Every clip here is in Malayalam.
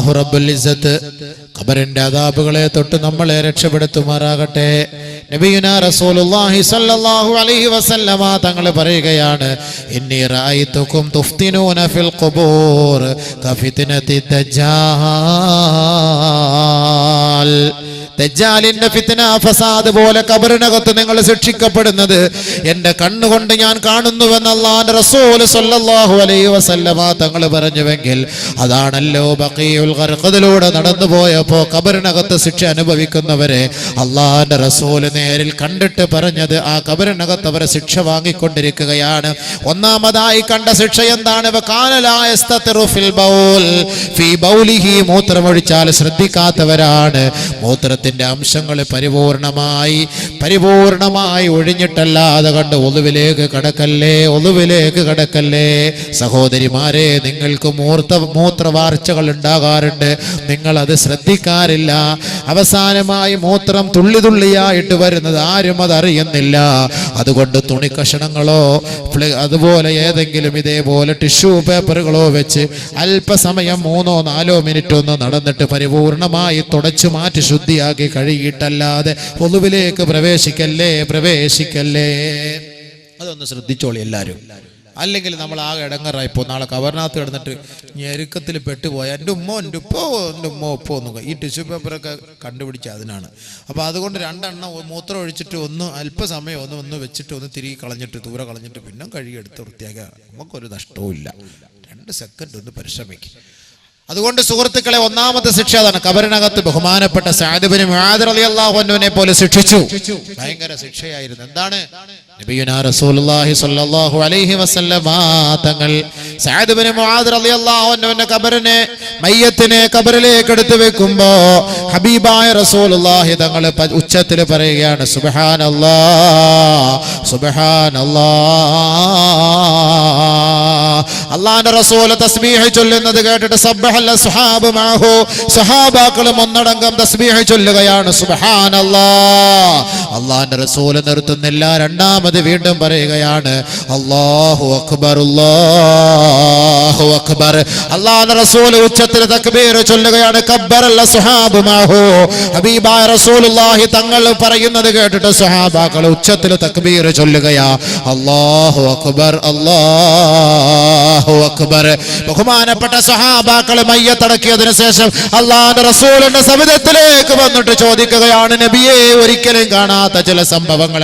അല്ലാഹു റബ്ബുൽ ഇസ്സത്ത് ഖബറിന്റെ അദാബുകളെ തൊട്ട് നമ്മളെ രക്ഷപ്പെടുത്തുമാറാകട്ടെ. നബിയുനാ റസൂലുള്ളാഹി സ്വല്ലല്ലാഹു അലൈഹി വസല്ലമ തങ്ങൾ പറയുകയാണ്, ഇന്നി റഅയ്തുകും തുഫ്തിനൂന ഫിൽ ഖുബൂർ കഫിത്നതി ദജ്ജാൽ. ദജ്ജാലിന്റെ ഫിത്ന ഫസാദ് പോലെ ഖബറിനകത്ത് നിങ്ങൾ ശിക്ഷിക്കപ്പെടുന്നത് എന്റെ കണ്ണുകൊണ്ട് ഞാൻ കാണുന്നുവെന്ന് അല്ലാഹുവിന്റെ റസൂൽ സ്വല്ലല്ലാഹു അലൈഹി വസല്ലമ തങ്ങൾ പറഞ്ഞുവെങ്കിൽ അതാണല്ലോ ബഖീഉൽ ഖർഖദിലൂടെ നടന്നു പോയപ്പോ ഖബറിനകത്ത് ശിക്ഷ അനുഭവിക്കുന്നവരെ അല്ലാഹുവിന്റെ റസൂൽ നേരിൽ കണ്ടിട്ട് പറഞ്ഞത് ആ ഖബറിനകത്ത് അവരെ ശിക്ഷ വാങ്ങിക്കൊണ്ടിരിക്കുകയാണ്. ഒന്നാമതായി കണ്ട ശിക്ഷ എന്താണ്? മൂത്രമൊഴിച്ചാൽ ശ്രദ്ധിക്കാത്തവരാണ്. മൂത്രത്തിന്റെ അംശങ്ങൾ പരിപൂർണമായി ഒഴിഞ്ഞിട്ടല്ലാതെ കണ്ട് ഒളുവിലേക്ക് കടക്കല്ലേ. സഹോദരിമാരെ, നിങ്ങൾക്ക് മൂത്രവാർച്ചകൾ ഉണ്ടാകാറുണ്ട്, നിങ്ങൾ അത് ശ്രദ്ധിക്കാറില്ല. അവസാനമായി മൂത്രം തുള്ളിയായിട്ട് വരുന്നത് ആരും അതറിയുന്നില്ല. അതുകൊണ്ട് തുണി കഷണങ്ങളോ അതുപോലെ ഏതെങ്കിലും ഇതേപോലെ ടിഷ്യൂ പേപ്പറുകളോ വെച്ച് അല്പസമയം 3-4 മിനിറ്റ് ഒന്ന് നടന്നിട്ട് പരിപൂർണമായി തുടച്ചു മാറ്റി ശുദ്ധിയാക്കി കഴുകിയിട്ടല്ലാതെ ഒളുവിലേക്ക് പ്രവേശിക്കല്ലേ. അതൊന്ന് ശ്രദ്ധിച്ചോളി എല്ലാവരും. അല്ലെങ്കിൽ നമ്മൾ ആകെ ഇടങ്ങറായിപ്പോ നാളെ കവറിനകത്ത് കിടന്നിട്ട് ഞെരുക്കത്തിൽ പെട്ടുപോയ എൻ്റെ ഉമ്മ ഒന്നും ഈ ടിഷ്യൂ പേപ്പറൊക്കെ കണ്ടുപിടിച്ച അതിനാണ്. അപ്പോൾ അതുകൊണ്ട് 2 എണ്ണം മൂത്രം ഒഴിച്ചിട്ട് അല്പസമയം ഒന്ന് വെച്ചിട്ട് തിരികെ കളഞ്ഞിട്ട് ദൂരെ കളഞ്ഞിട്ട് പിന്നെ കഴുകിയെടുത്ത് വൃത്തിയാക്കുക. നമുക്കൊരു നഷ്ടവും ഇല്ല. 2 സെക്കൻഡ് ഒന്ന് പരിശ്രമിക്കും. അതുകൊണ്ട് സുഹൃത്തുക്കളെ, ഒന്നാമത്തെ ശിക്ഷ അതാണ്. ഖബറിനകത്ത് ബഹുമാനപ്പെട്ട സഅദ് ഇബ്നു മുആദ് റളിയല്ലാഹു അൻഹുവിനെ പോലെ ശിക്ഷിച്ചു. ഭയങ്കര ശിക്ഷയായിരുന്നു. എന്താണ്? നബിയുനാ റസൂലുള്ളാഹി സ്വല്ലല്ലാഹു അലൈഹി വസല്ലമ തങ്ങൾ സഅദ് ഇബ്നു മുആദ് റളിയല്ലാഹു അൻഹുവിന്റെ മയ്യത്തിനെ ഖബറിലേക്ക് എടുത്തു വെക്കുമ്പോ ഹബീബായ റസൂലുള്ളാഹി തങ്ങൾ ഉച്ചത്തിൽ പറയുകയാണ്, സുബ്ഹാനല്ലാഹ്. അല്ലാഹുവിന്റെ റസൂൽ തസ്ബീഹ് ചൊല്ലുന്നത് കേട്ടിട്ട് സഹാബാക്കളും ഒന്നടങ്കം തസ്ബീഹ് ചൊല്ലുകയാണ്, സുബ്ഹാനല്ലാഹ്. അല്ലാഹുവിന്റെ റസൂൽ നിർത്തുന്നില്ല. രണ്ടാമത് വീണ്ടും പറയുകയാണ്, അല്ലാഹു അക്ബർ, അല്ലാഹു അക്ബർ. അല്ലാഹുവിന്റെ റസൂൽ ഉച്ചത്തിൽ തക്ബീർ ചൊല്ലുകയാണ്, കബ്ബറൽ അസ്ഹാബു മഅഹു. ഹബീബായ റസൂലുള്ളാഹി തങ്ങൾ പറയുന്നത് കേട്ടിട്ട് സഹാബാക്കൾ ഉച്ചത്തിൽ തക്ബീർ ചൊല്ലുകയാ, അല്ലാഹു അക്ബർ, അല്ലാഹു അക്ബർ. ബഹുമാനപ്പെട്ട സഹാബാക്കൾ മയ്യത്തടക്കിയതിനു ശേഷം അല്ലാഹുവിന്റെ റസൂലിന്റെ സവിധത്തിലേക്ക് വന്നിട്ട് ചോദിക്കുകയാണ്, നബിയെ, ഒരിക്കലും കാണാത്ത ചില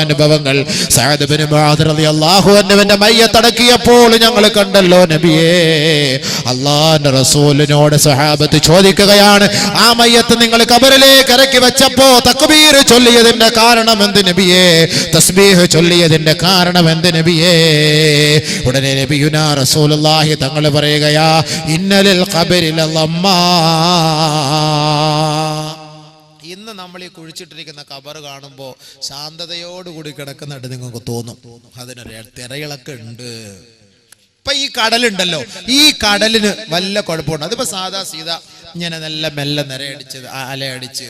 അനുഭവങ്ങൾ സഅദ് ഇബ്നു മുആദ് റളിയല്ലാഹു അൻഹുവിന്റെ മയ്യത്തടക്കിയപ്പോൾ ഞങ്ങൾ കണ്ടല്ലോ നബിയെ. അല്ലാഹുവിന്റെ റസൂലിനോട് സഹാബത്ത് ചോദിക്കുകയാണ്, ആ മയ്യത്ത് നിങ്ങൾ ഖബറിലേക്ക് ഇറക്കി വെച്ചപ്പോ തക്ബീർ ചൊല്ലിയതിന്റെ കാരണം എന്ത് നബിയെ? തസ്ബീഹ് ചൊല്ലിയതിന്റെ കാരണം എന്ത് നബിയെ? ഉടനെ നബിയുനാ റസൂലുള്ളാഹി തങ്ങൾ പറയുകയാ, ഇന്നലിൽ ഖബരി ലളമ്മാ. ഇന്ന് നമ്മൾ ഈ കുഴിച്ചിട്ടിരിക്കുന്ന ഖബർ കാണുമ്പോൾ ശാന്തതയോടുകൂടി കിടക്കുന്നുണ്ട് നിങ്ങൾക്ക് തോന്നും. അതിനൊരു തിരയിളക്കം ഉണ്ട്. ഇപ്പൊ ഈ കടലുണ്ടല്ലോ, ഈ കടലിന് വല്ല കുഴപ്പമുണ്ട്. അതിപ്പോ സാധാ സീതാ ഇങ്ങനെ നല്ല മെല്ലെ നിരയടിച്ച് അലയടിച്ച്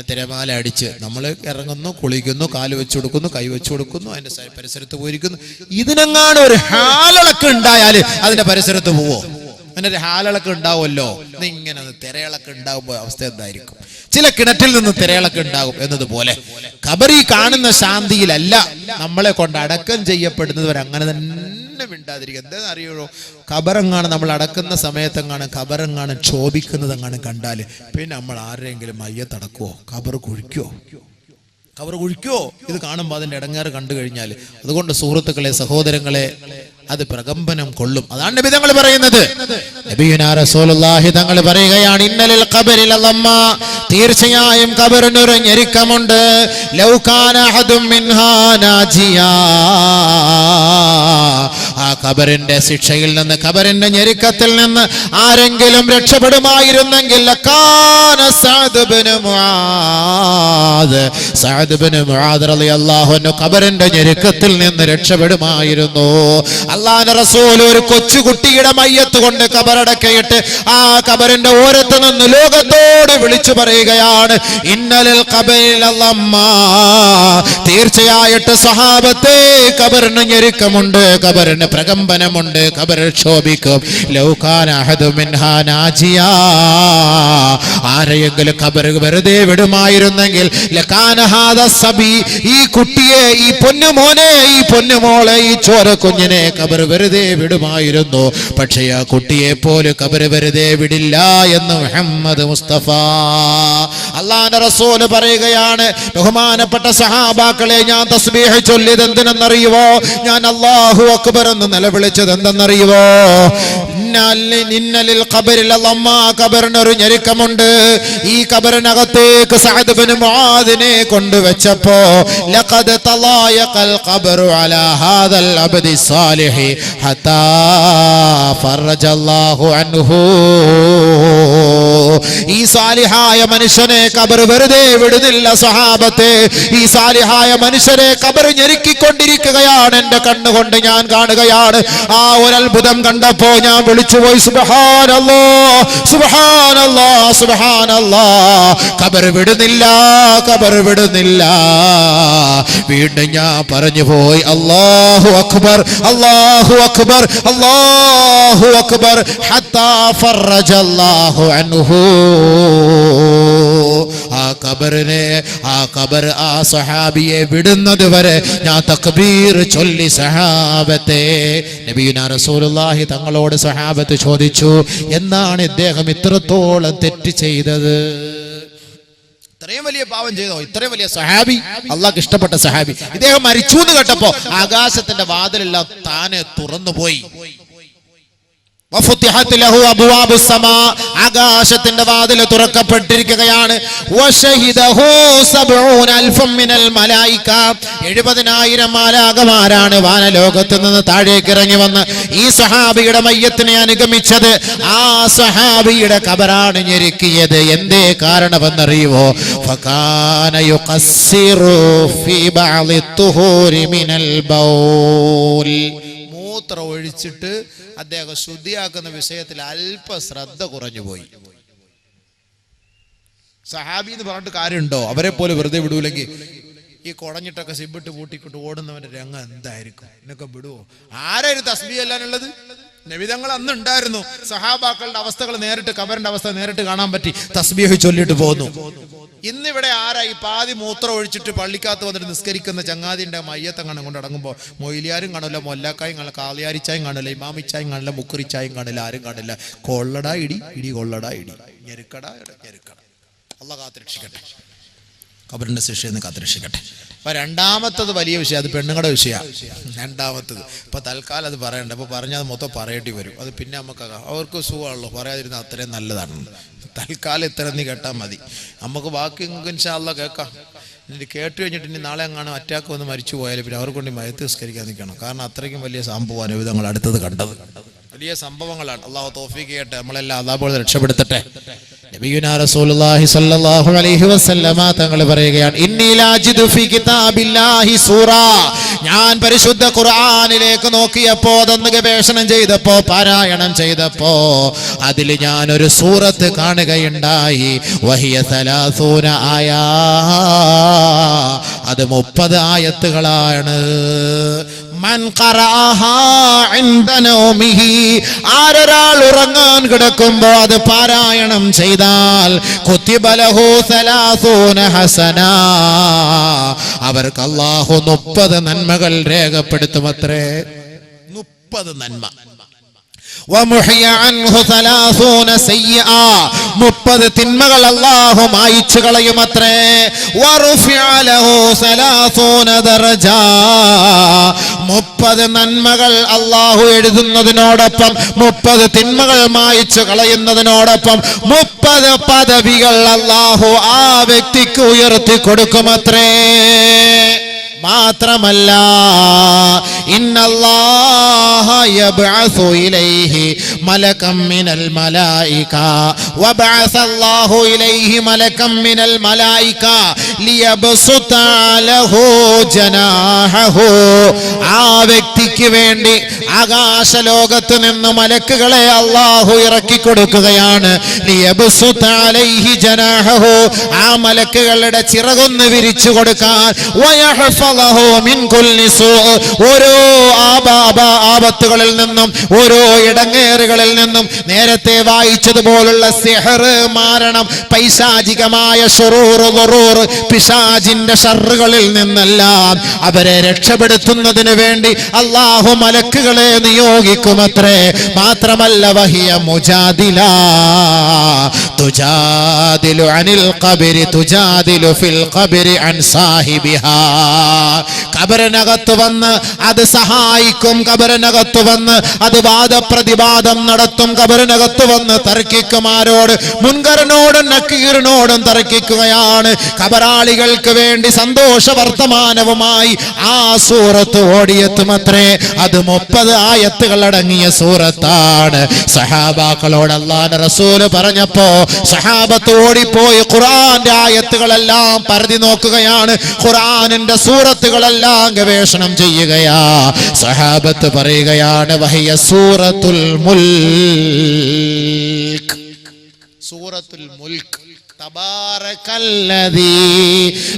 തിരമാല അടിച്ച് നമ്മൾ ഇറങ്ങുന്നു, കുളിക്കുന്നു, കാല് വെച്ചു കൊടുക്കുന്നു, കൈ വെച്ചു കൊടുക്കുന്നു, അതിന്റെ പരിസരത്ത് പോയിരിക്കുന്നു. ഇതിനെങ്ങാനും ഒരു ഹാലിളക്കം ഉണ്ടായാൽ അതിന്റെ പരിസരത്ത് പോവോ? അങ്ങനെ ഒരു ഹാലിളക്കം ഉണ്ടാവുമല്ലോ. ഇങ്ങനെ തിരയിളക്കം ഉണ്ടാകുമ്പോൾ അവസ്ഥ എന്തായിരിക്കും? ചില കിണറ്റിൽ നിന്ന് തിരയിളക്കം ഉണ്ടാകും എന്നതുപോലെ ഖബറി കാണുന്ന ശാന്തിയിലല്ല നമ്മളെ കൊണ്ട് അടക്കം ചെയ്യപ്പെടുന്നവർ അങ്ങനെ തന്നെ മിണ്ടാതിരിക്കുക. എന്താണെന്ന് അറിയുള്ളൂ, ഖബറെങ്ങാണ് നമ്മൾ അടക്കുന്ന സമയത്തെങ്ങാണ് ഖബറെങ്ങാണ് ക്ഷോഭിക്കുന്നതെങ്ങാണ് കണ്ടാൽ പിന്നെ നമ്മൾ ആരെങ്കിലും മയ്യത്തടക്കുവോ? ഖബർ കുഴിക്കുവോ? ഇത് കാണുമ്പോൾ അതിന്റെ ഇടങ്ങേറ് കണ്ടു കഴിഞ്ഞാൽ. അതുകൊണ്ട് സുഹൃത്തുക്കളെ, സഹോദരങ്ങളെ, അത് പ്രകമ്പനം കൊള്ളും. അതാണ് നബി തങ്ങൾ പറയുന്നത്. നബിയുനാ റസൂലുള്ളാഹി തങ്ങൾ പറയുകയാണ്, ഇന്നലിൽ ഖബരി ലളമ്മാ. തീർച്ചയായും ഖബറിനൊരു ഞെരുക്കമുണ്ട്. ലൗ കാന അഹദും മിൻഹാ നാജിയാ. ആ ഖബറിന്റെ ശിക്ഷയിൽ നിന്ന്, ഖബറിന്റെ ഞെരുക്കത്തിൽ നിന്ന് ആരെങ്കിലും രക്ഷപ്പെടുമായിരുന്നെങ്കിൽ ലകാന Saad ibn Muadh. Saad ibn Muadh റളിയല്ലാഹു അൻഹു ഖബറിന്റെ ഞെരുക്കത്തിൽ നിന്ന് രക്ഷപ്പെടുമായിരുന്നു. അല്ലാഹുവിന്റെ റസൂൽ ഒരു കൊച്ചുകുട്ടിയുടെ മയ്യത്ത് കൊണ്ട് ഖബറടക്കയിട്ട് ആ ഖബറിന്റെ ഓരത്ത് നിന്ന് ലോകത്തോട് വിളിച്ചു പറയുക, പറയുകയാണ്, ഇന്നലിൽ ഖബറിൽ ലമ്മാ, തീർച്ചയായിട്ട് സഹാബത്തെ ഖബറിന് ഞെരുക്കമുണ്ട്, ഖബറിന് പ്രകമ്പനമുണ്ട്, ഖബർ ക്ഷോഭിക്കും. ലൗകാന അഹദു മിൻഹാ നാജിയാ, ആരെയെങ്കിലും ഖബർ വെറുതെ വിടുമായിരുന്നെങ്കിൽ ലകാന ഹാദ സബി, ഈ കുട്ടിയെ, ഈ പൊന്നുമോനെ, ഈ പൊന്നുമോളെ, ഈ ചോര കുഞ്ഞിനെ ഖബർ വെറുതെ വിടുമായിരുന്നു. പക്ഷേ ആ കുട്ടിയെ പോലും ഖബർ വെറുതെ വിടില്ല എന്ന് മുഹമ്മദ് മുസ്തഫ. അല്ലാഹുവിന്റെ റസൂൽ പറയുകയാണ്, ബഹുമാനപ്പെട്ട സഹാബാക്കളെ, ഞാൻ തസ്ബീഹ് ചൊല്ലിയത് എന്തിനെന്നറിയുവോ? ഞാൻ അല്ലാഹു അക്ബർ എന്ന് നിലവിളിച്ചത് എന്തെന്നറിയുവോ? ഇന്നലിൽ ഖബറിൽ ലമ്മാ, ഖബറിനൊരു ഞെരുക്കമുണ്ട്. ഈ ഖബറിനകത്തേക്ക് സഅദ് ഇബ്നു മുആദിനെ കൊണ്ടുവച്ചപ്പോ ലഖദ് തലായഖൽ ഖബറു അലാ ഹാദൽ അബ്ദി സാലിഹി ഹത്താ ഫറജല്ലാഹു അൻഹു. ഈ സാലിഹായ മനുഷ്യനെ ഖബർ വെറുതെ വിടുന്നില്ല സഹാബത്തെ. ഈ സാലിഹായ മനുഷ്യരെ ഖബർ ഞെരുക്കിക്കൊണ്ടിരിക്കുകയാണ്. എന്റെ കണ്ണുകൊണ്ട് ഞാൻ കാണുകയാണ്. ആ ഒരു അത്ഭുതം കണ്ടപ്പോ ഞാൻ വിളിച്ചുപോയി, സുബ്ഹാനല്ലാഹ്, സുബ്ഹാനല്ലാഹ്, സുബ്ഹാനല്ലാഹ്. ഖബർ വിടുന്നില്ല, ഖബർ വിടുന്നില്ല. വീണ്ടും ഞാൻ പറഞ്ഞു പോയി, അല്ലാഹു അക്ബർ, അല്ലാഹു അക്ബർ, അല്ലാഹു അക്ബർ, ഹത്താ ഫറജല്ലാഹു അൻഹു. ആ ഖബറിനെ, ആ ഖബർ ആ സഹാബിയെ വിടുന്നത് വരെ ഞാൻ തക്ബീർ ചൊല്ലി സഹാബത്തെ. നബിയുനാ റസൂലുള്ളാഹി തങ്ങളോട് സഹാബത്ത് ചോദിച്ചു, എന്താണ് ഇദ്ദേഹം ഇത്രത്തോളം തെറ്റ് ചെയ്തത്? ഇത്രയും വലിയ പാവം ചെയ്തോ? ഇത്രയും വലിയ സഹാബി, അള്ളാഹ്ക്ക് ഇഷ്ടപ്പെട്ട സഹാബി, ഇദ്ദേഹം മരിച്ചു എന്ന് കേട്ടപ്പോ ആകാശത്തിന്റെ വാതിലെല്ലാം താനെ തുറന്നുപോയി. ആകാശത്തിന്റെ വാതിൽ തുറക്കപ്പെട്ടിരിക്കുകയാണ്. 70,000 മാലാഖമാരാണ് വാനലോകത്ത് നിന്ന് താഴേക്ക് ഇറങ്ങി വന്ന് ഈ സഹാബിയുടെ മയ്യത്തിനെ അനുഗമിച്ചത്. ആ സഹാബിയുടെ ഖബറാണ് ഞെരുക്കിയത്. എന്തേ കാരണമെന്നറിയുവോ? ഫകാന യുഖസ്സിറു ഫീ ബഅദി തുഹൂരി മിനൽ ബൗൽ, മൂത്രം ഒഴിച്ചിട്ട് അദ്ദേഹം ശുദ്ധിയാക്കുന്ന വിഷയത്തിൽ അല്പ ശ്രദ്ധ കുറഞ്ഞുപോയി. സഹാബി എന്ന് പറഞ്ഞിട്ട് കാര്യമുണ്ടോ? അവരെ പോലെ വെറുതെ വിടൂലെങ്കിൽ ഈ കുടഞ്ഞിട്ടൊക്കെ സിബിട്ട് പൂട്ടിക്കൊണ്ട് ഓടുന്നവന്റെ രംഗം എന്തായിരിക്കും? എന്നൊക്കെ വിടുവോ? ആരായിരുന്നു തസ്ബീഹ് അല്ലാനുള്ളത്? നബിതങ്ങൾ അന്ന് ഉണ്ടായിരുന്നു. സഹാബാക്കളുടെ അവസ്ഥകൾ നേരിട്ട്, ഖബറിന്റെ അവസ്ഥ നേരിട്ട് കാണാൻ പറ്റി. തസ്ബീഹ് ചൊല്ലിട്ട് പോന്നു. ഇന്നിവിടെ ആരാ ഈ പാതി മൂത്രം ഒഴിച്ചിട്ട് പള്ളിക്കകത്ത് വന്നിട്ട് നിസ്കരിക്കുന്ന ചങ്ങാതിന്റെ മയ്യത്തങ്ങനെ കൊണ്ട് അടങ്ങുമ്പോൾ മൊയിലിയാരും കാണില്ല, മൊല്ലാക്കായും കാണില്ല, കാളിയാരിച്ചായും കാണില്ല, ഇമാമിച്ചായും കാണില്ല, മുക്കുറിച്ചായും കാണില്ല, ആരും കാണില്ല. കൊള്ളടാ ഇടി, ഇടി കൊള്ളടാ ഇടി, ഞെരുക്കടാ ഞെരുക്കട. അള്ളാഹ് കാത്തുരക്ഷിക്കട്ടെ, ഖബറിന്റെ ശിക്ഷയിൽ നിന്ന് കാത്തുരക്ഷിക്കട്ടെ. അപ്പൊ രണ്ടാമത്തത് വലിയ വിഷയം, അത് പെണ്ണുങ്ങളുടെ വിഷയമാണ്. രണ്ടാമത്തത് ഇപ്പൊ തൽക്കാലം അത് പറയണ്ട. അപ്പൊ പറഞ്ഞാൽ മൊത്തം പറയേണ്ടി വരും. അത് പിന്നെ നമുക്ക് അവർക്ക് സുഖമാണല്ലോ, പറയാതിരുന്ന അത്രയും നല്ലതാണ്. തൽക്കാലം ഇത്ര നീ കേട്ടാൽ മതി. നമുക്ക് ബാക്കി ഇൻഷാ അല്ലാഹ് കേൾക്കാം. ഇനി കേട്ട് കഴിഞ്ഞിട്ട് ഇനി നാളെ എങ്ങാനും അറ്റാക്ക് വന്ന് മരിച്ചു പോയാലും പിന്നെ അവർക്ക് കൊണ്ട് മയത്ത് നിസ്കരിക്കാൻ നിൽക്കണം. കാരണം അത്രയ്ക്കും വലിയ സംഭവമാണ് വിധങ്ങൾ അടുത്തത് കണ്ടത്. വലിയ സംഭവങ്ങളാണ്. അള്ളാഹു തൗഫീഖ് ചെയ്യട്ടെ, നമ്മളെല്ലാം അല്ലാഹു രക്ഷപ്പെടുത്തട്ടെ. നബിയുനാ റസൂലുള്ളാഹി സ്വല്ലല്ലാഹു അലൈഹി വസല്ലമ തങ്ങൾ പറയുകയാണ്, ഇന്നി ലാജിദു ഫീ കിതാബില്ലാഹി സൂറ, ഞാൻ പരിശുദ്ധ ഖുർആനിലേക്ക് നോക്കിയപ്പോ, അതൊന്ന് ഗവേഷണം ചെയ്തപ്പോ, പാരായണം ചെയ്തപ്പോ അതിൽ ഞാൻ ഒരു സൂറത്ത് കാണുകയുണ്ടായി. വഹിയ 30 ആയാ, അത് 30 ആയത്തുകളാണ്. മൻ ഖറഅഹാ ഇൻദ നൗമിഹി, ആരൊരാൾ ഉറങ്ങാൻ കിടക്കുമ്പോ അത് പാരായണം ചെയ്താൽ കുതിബ ലഹു 30 ഹസന, അവർക്ക് അല്ലാഹു 30 നന്മകൾ രേഖപ്പെടുത്തുമത്രേ. 30 നന്മ. വമുഹിയ അൻഹു 30 സയ്യിഅ, 30 തിന്മകൾ അല്ലാഹു മായിച്ചു കളയുമത്രേ. വറുഫിഅ ലഹു 30 ദർജ, 30 നന്മകൾ അല്ലാഹു എഴുതുന്നതിനോടൊപ്പം 30 തിന്മകൾ മായിച്ചു കളയുന്നതിനോടൊപ്പം 30 പദവികൾ അല്ലാഹു ആ വ്യക്തിക്ക് ഉയർത്തി കൊടുക്കുമത്രേ. മാത്രമല്ല, ഇന്നല്ലാഹ യബ്അസു ഇലൈഹി മലകം മിനൽ മലായിക, വബഅസല്ലാഹു ഇലൈഹി മലകം മിനൽ മലായിക ലിയബ്സുത ലഹു ജനാഹു, ആ വ്യക്തിക്ക് വേണ്ടി, ആകാശലോകത്ത് നിന്ന് മലക്കുകളെ അല്ലാഹു ഇറക്കി കൊടുക്കുകയാണ്. ലിയബ്സുത അലൈഹി ജനാഹു, ആ മലക്കുകളുടെ ചിറകൊന്ന് വിരിച്ചു കൊടുക്കാൻ, വയഹ്ഫളഹു മിൻ കുല്ലി സൂ, ഓരോ ആപത്തുകളിൽ നിന്നും ഓരോ ഇടങ്ങേറുകളിൽ നിന്നും നേരത്തെ വായിച്ചതുപോലുള്ള സിഹർ, മാരണം, പൈശാചികമായ ശുറൂർ, ദുറൂർ, പിശാചിന്റെ ഷർറുകളിൽ നിന്നെല്ലാം അവരെ രക്ഷപ്പെടുത്തുന്നതിന് വേണ്ടി അല്ലാഹു മലക്കുകളെ നിയോഗിക്കുമത്രേ. മാത്രമല്ല വഹിയ മുജാദില തുജാദിലു അനിൽ ഖബരി തുജാദിലു ഫിൽ ഖബരി അൻ സാഹിബിഹാ, ഖബറിനകത്ത് വന്ന് അത് സഹായിക്കും, ഖബറിനകത്ത് വന്ന് അത് വാദപ്രതിവാദം നടത്തും, ഖബറിനകത്ത് വന്ന് തർക്കിക്കും. ആരോട്? മുൻകറിനോടും നക്കീറിനോടും തർക്കിക്കുകയാണ്. ഖബറാളികൾക്ക് വേണ്ടി സന്തോഷ വർത്തമാനവുമായി ആ സൂറത്ത് ഓടിയെത്തുമത്രേ. അത് 30 ആയത്തുകൾ അടങ്ങിയ സൂറത്താണ്. സഹാബാക്കളോട് അല്ലാഹുവിന്റെ റസൂൽ പറഞ്ഞപ്പോ സഹാബത്ത് ഓടിപ്പോയി ഖുർആന്റെ ആയത്തുകളെല്ലാം പരതി നോക്കുകയാണ്, ഖുർആനിന്റെ സൂറത്തുകളെല്ലാം ഗവേഷണം ചെയ്യുകയാ. സഹാബത്ത് പറയുകയാണ് വഹിയ സൂറത്തുൽ മുൽക്ക്, സൂറത്തുൽ മുൽക്ക്. തബാറകല്ലദീ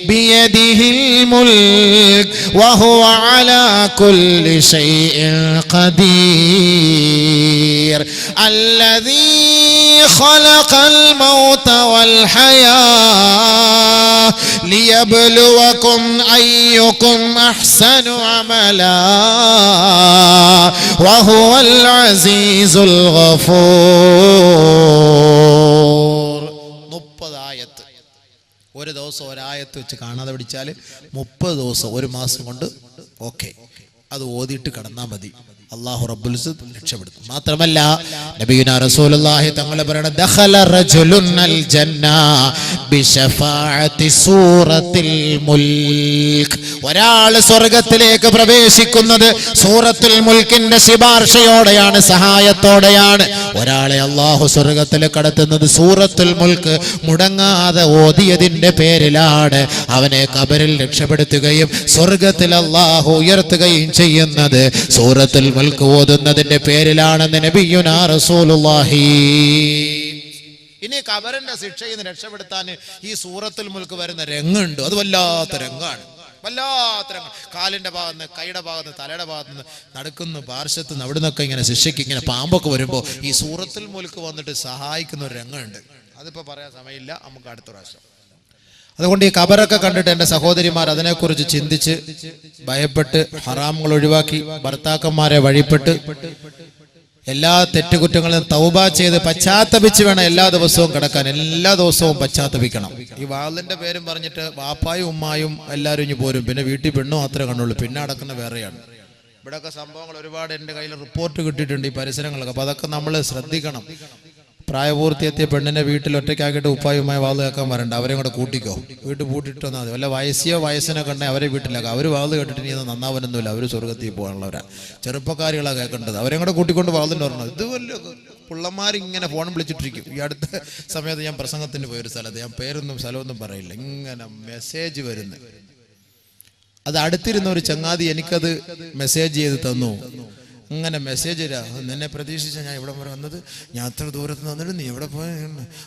ബിയദിഹിൽ മുൽക്ക് വഹുവ അലാ കുല്ലി ശൈഇൻ ഖദീർ അല്ലദീ ഖലഖൽ മൗത വൽ ഹയാ ലിയബ്ലുവകും അയ്യുകും അഹ്സനു അമലാ വഹുവൽ അസീസുൽ ഗഫൂർ. 30 ആയത്ത്. ഒരു ദിവസം ഒരായത്ത് വെച്ച് കാണാതെ പിടിച്ചാൽ 30 ദിവസം, ഒരു മാസം കൊണ്ട് ഓക്കെ അത് ഓതിയിട്ട് കടന്നാൽ മതി. അല്ലാഹു റബ്ബുൽ ഇസ്സത്ത് രക്ഷപ്പെടുത്തും. മാത്രമല്ല നബിയുനാ റസൂലുള്ളാഹി തങ്ങൾ പറയുന്നത് ദഖല റജുലുൻ അൽ ജന്ന ബിശഫാഅത്തി സൂറത്തിൽ മുൽക്ക്, ഒരാൾ സ്വർഗ്ഗത്തിലേക്ക് പ്രവേശിക്കുന്നത് സൂറത്തുൽ മുൽക്കിന്റെ ശുപാർശയോടെയാണ്, സഹായത്തോടെയാണ്. ഒരാളെ അല്ലാഹു സ്വർഗ്ഗത്തിൽ കടത്തുന്നത് സൂറത്തുൽ മുൽക്ക് മുടങ്ങാതെ ഓതിയതിന്റെ പേരിലാണ്. അവനെ ഖബറിൽ രക്ഷപ്പെടുത്തുകയും സ്വർഗ്ഗത്തിൽ അല്ലാഹു ഉയർത്തുകയും ചെയ്യുന്നത് സൂറത്തുൽ മുൽക്ക് ഓതുന്നതിന്റെ പേരിലാണെന്ന് നബിയുനാ റസൂലുള്ളാഹി. ഇനി ഖബറിന്റെ ശിക്ഷയിൽ നിന്ന് രക്ഷപ്പെടുത്താൻ ഈ സൂറത്തുൽ മുൽക്ക് വരുന്ന രംഗുണ്ട്. അത് വല്ലാത്ത രംഗാണ്, വല്ലാത്ത രംഗം. കാലിന്റെ ഭാഗത്ത്, കൈയുടെ ഭാഗത്ത്, തലയുടെ ഭാഗത്ത്, നടക്കുന്ന പാർശ്വത്ത് നിന്ന് അവിടെ നിന്നൊക്കെ ഇങ്ങനെ ശിക്ഷയ്ക്ക് ഇങ്ങനെ പാമ്പൊക്കെ വരുമ്പോൾ ഈ സൂറത്തുൽ മുൽക്ക് വന്നിട്ട് സഹായിക്കുന്ന ഒരു രംഗമുണ്ട്. അതിപ്പോ പറയാൻ സമയമില്ല, നമുക്ക് അടുത്ത പ്രാവശ്യം. അതുകൊണ്ട് ഈ ഖബറൊക്കെ കണ്ടിട്ട് എൻ്റെ സഹോദരിമാർ അതിനെക്കുറിച്ച് ചിന്തിച്ച് ഭയപ്പെട്ട് ഹറാമുകൾ ഒഴിവാക്കി ഭർത്താക്കന്മാരെ വഴിപ്പെട്ട് എല്ലാ തെറ്റുകുറ്റങ്ങളും തൗബ ചെയ്ത് പശ്ചാത്തപിച്ച് വേണം എല്ലാ ദിവസവും കിടക്കാൻ. എല്ലാ ദിവസവും പശ്ചാത്തപിക്കണം. ഈ വാളിന്റെ പേരും പറഞ്ഞിട്ട് വാപ്പായും ഉമ്മായും എല്ലാവരും ഇനി പോരും, പിന്നെ വീട്ടിൽ പെണ്ണും മാത്രമേ കണ്ടുള്ളൂ, പിന്നെ അടക്കുന്ന വേറെയാണ്. ഇവിടെയൊക്കെ സംഭവങ്ങൾ ഒരുപാട് എൻ്റെ കയ്യിൽ റിപ്പോർട്ട് കിട്ടിയിട്ടുണ്ട് ഈ പരിസരങ്ങളൊക്കെ. അപ്പോൾ അതൊക്കെ നമ്മൾ ശ്രദ്ധിക്കണം. പ്രായപൂർത്തിയെത്തിയ പെണ്ണിനെ വീട്ടിൽ ഒറ്റയ്ക്കാക്കിയിട്ട് ഉപ്പായുമായി വാള് കേൾക്കാൻ വരണ്ട, അവരെയും കൂടെ കൂട്ടിക്കോ, വീട്ടിൽ പൂട്ടിട്ട് വന്നാൽ മതി. വല്ല വയസ്സിനെ കണ്ടേ അവരെ വീട്ടിലാക്കാം. അവർ വാള് കേട്ടിട്ട് ഇനി നന്നാവനൊന്നുമില്ല, അവർ സ്വർഗ്ഗത്തിൽ പോകാനുള്ളവരാ. ചെറുപ്പക്കാരികളാണ് കേൾക്കേണ്ടത്, അവരെയും കൂടെ കൂട്ടിക്കൊണ്ട് വാളിന് വരണം. ഇതുവല്ല പിള്ളമാരിങ്ങനെ ഫോൺ വിളിച്ചിട്ടിരിക്കും. ഈ അടുത്ത സമയത്ത് ഞാൻ പ്രസംഗത്തിന് പോയൊരു സ്ഥലത്ത്, ഞാൻ പേരൊന്നും സ്ഥലമൊന്നും പറയില്ല, ഇങ്ങനെ മെസ്സേജ് വരുന്നു. അത് അടുത്തിരുന്ന ഒരു ചങ്ങാതി എനിക്കത് മെസ്സേജ് ചെയ്ത് തന്നു. അങ്ങനെ മെസ്സേജ് തരാ, നിന്നെ പ്രതീക്ഷിച്ച ഞാൻ ഇവിടെ വരെ വന്നത്, ഞാൻ അത്ര ദൂരത്ത് വന്നിട്ട് നീ എവിടെ പോയ?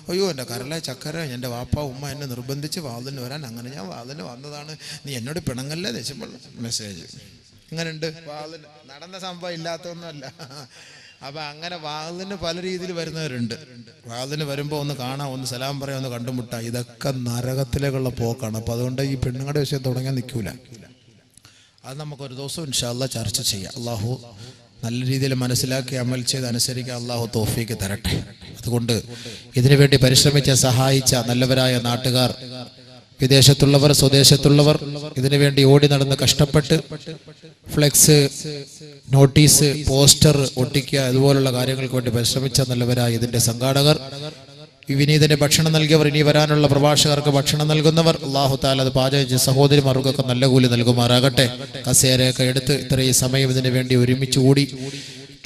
അയ്യോ എൻ്റെ കരല ചക്കര, എൻ്റെ വാപ്പ ഉമ്മ എന്നെ നിർബന്ധിച്ച് വാതിന് വരാൻ, അങ്ങനെ ഞാൻ വാതിന് വന്നതാണ്, നീ എന്നോട് പിണങ്ങല്ലേ ദേശമുള്ള മെസ്സേജ്. ഇങ്ങനെയുണ്ട്. വാതിന് നടന്ന സംഭവം ഇല്ലാത്തൊന്നുമല്ല. അപ്പം അങ്ങനെ വാതിന് പല രീതിയിൽ വരുന്നവരുണ്ട്. വാതിന് വരുമ്പോൾ ഒന്ന് കാണാം, ഒന്ന് സലാം പറയാം, ഒന്ന് കണ്ടുമുട്ടാം. ഇതൊക്കെ നരകത്തിലേക്കുള്ള പോക്കാണ്. അപ്പം അതുകൊണ്ട് ഈ പെണ്ണുങ്ങളുടെ വിഷയം തുടങ്ങാൻ നിൽക്കൂല. അത് നമുക്കൊരു ദിവസം ഇൻഷാ അല്ലാഹ് ചർച്ച ചെയ്യാം. അള്ളാഹു നല്ല രീതിയിൽ മനസ്സിലാക്കി അമൽ ചെയ്ത് അനുസരിക്കാൻ അള്ളാഹു തൗഫീക്ക് തരട്ടെ. അതുകൊണ്ട് ഇതിനുവേണ്ടി പരിശ്രമിച്ച സഹായിച്ച നല്ലവരായ നാട്ടുകാർ, വിദേശത്തുള്ളവർ, സ്വദേശത്തുള്ളവർ, ഇതിനുവേണ്ടി ഓടി നടന്ന് കഷ്ടപ്പെട്ട് ഫ്ലെക്സ്, നോട്ടീസ്, പോസ്റ്റർ ഒട്ടിക്കുക, അതുപോലുള്ള കാര്യങ്ങൾക്ക് വേണ്ടി പരിശ്രമിച്ച നല്ലവരായ ഇതിന്റെ സംഘാടകർ, വിനീതന് ഭക്ഷണം നൽകിയവർ, ഇനി വരാനുള്ള പ്രഭാഷകർക്ക് ഭക്ഷണം നൽകുന്നവർ, അല്ലാഹു തആല അത് പാചകം ചെയ്ത സഹോദരിമാർക്കൊക്കെ നല്ല കൂലി നൽകുമാറാകട്ടെ. കസേരയൊക്കെ എടുത്ത് ഇത്രയും സമയം ഇതിനു വേണ്ടി ഒരുമിച്ച് കൂടി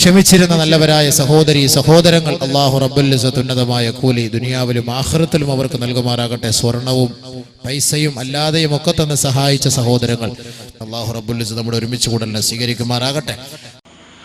ക്ഷമിച്ചിരുന്ന നല്ലവരായ സഹോദരി സഹോദരങ്ങൾ, അല്ലാഹു റബ്ബുൽ ഇസ്സത്ത് ഉന്നതമായ കൂലി ദുനിയാവിലും ആഖിറത്തിലും അവർക്ക് നൽകുമാറാകട്ടെ. സ്വർണവും പൈസയും അല്ലാതെയും ഒക്കെ തന്നെ സഹായിച്ച സഹോദരങ്ങൾ, അല്ലാഹു റബ്ബുൽ ഇസ്സത്ത് നമ്മുടെ ഒരുമിച്ച് കൂടലിനെ സ്വീകരിക്കുമാറാകട്ടെ.